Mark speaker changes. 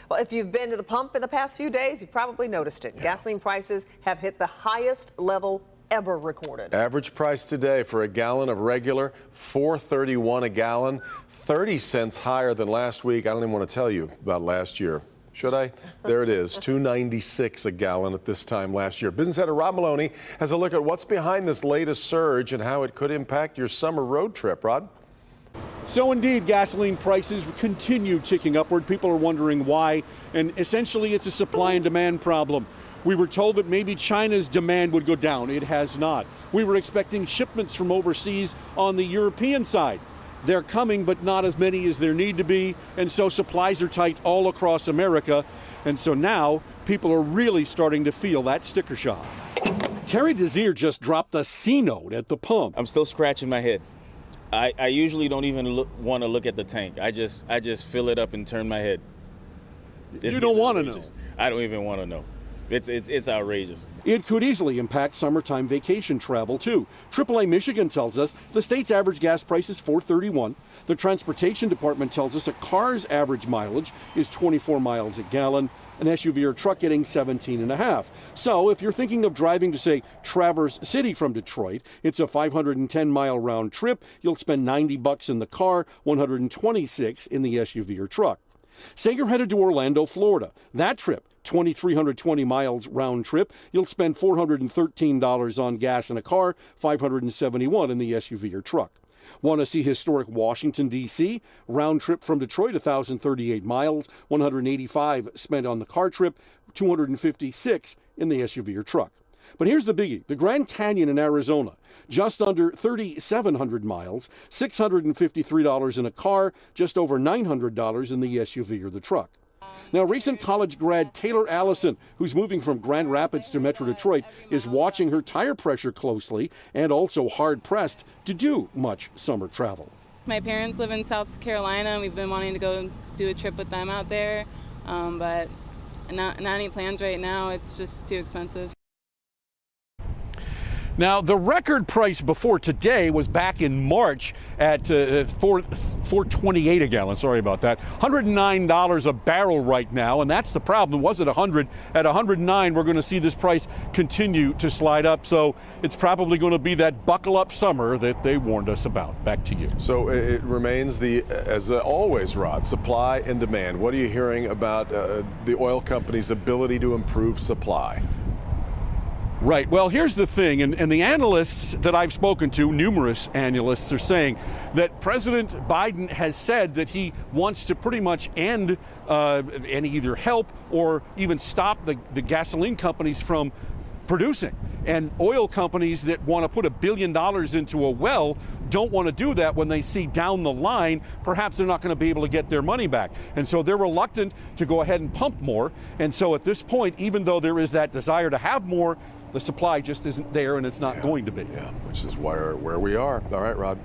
Speaker 1: Well, if you've been to the pump in the past few days, you've probably noticed it. Gasoline prices have hit the highest level ever recorded.
Speaker 2: Average price today for a gallon of regular, $4.31 a gallon, 30 cents higher than last week. I don't even want to tell you about last year. Should I? There it is, $2.96 a gallon at this time last year. Business editor Rod Meloni has a look at what's behind this latest surge and how it could impact your summer road trip. Rod?
Speaker 3: So indeed, gasoline prices continue ticking upward. People are wondering why, and essentially it's a supply and demand problem. We were told that maybe China's demand would go down. It has not. We were expecting shipments from overseas on the European side. They're coming, but not as many as there need to be, and so supplies are tight all across America. And so now people are really starting to feel that sticker shock. Terry Desir just dropped a C note at the pump.
Speaker 4: I'm still scratching my head. I usually don't even want to look at the tank. I just fill it up and turn my head.
Speaker 3: You don't want to know.
Speaker 4: I don't even want to know. It's outrageous.
Speaker 3: It could easily impact summertime vacation travel, too. AAA Michigan tells us the state's average gas price is $4.31. The Transportation Department tells us a car's average mileage is 24 miles a gallon, an SUV or truck getting 17.5. So if you're thinking of driving to, say, Traverse City from Detroit, it's a 510-mile round trip. You'll spend $90 in the car, $126 in the SUV or truck. Say you're headed to Orlando, Florida. That trip, 2,320 miles round trip. You'll spend $413 on gas in a car, $571 in the SUV or truck. Want to see historic Washington, D.C.? Round trip from Detroit, 1,038 miles, $185 spent on the car trip, $256 in the SUV or truck. But here's the biggie. The Grand Canyon in Arizona, just under 3,700 miles, $653 in a car, just over $900 in the SUV or the truck. Now, recent college grad Taylor Allison, who's moving from Grand Rapids to Metro Detroit, is watching her tire pressure closely and also hard-pressed to do much summer travel.
Speaker 5: My parents live in South Carolina, and we've been wanting to go do a trip with them out there, but not any plans right now. It's just too expensive.
Speaker 3: Now, the record price before today was back in March at $4.28 a gallon. Sorry about that. $109 a barrel right now, and that's the problem. It was at 100. At 109, we're going to see this price continue to slide up. So it's probably going to be that buckle up summer that they warned us about. Back to you.
Speaker 2: So it remains as always, Rod, supply and demand. What are you hearing about the oil companies' ability to improve supply?
Speaker 3: Right. Well, here's the thing, and the analysts that I've spoken to, numerous analysts, are saying that President Biden has said that he wants to pretty much end and either help or even stop the gasoline companies from producing. And oil companies that want to put $1 billion into a well don't want to do that when they see down the line perhaps they're not going to be able to get their money back. And so they're reluctant to go ahead and pump more. And so at this point, even though there is that desire to have more, the supply just isn't there, and it's not going to be.
Speaker 2: Yeah, which is where we are. All right, Rod.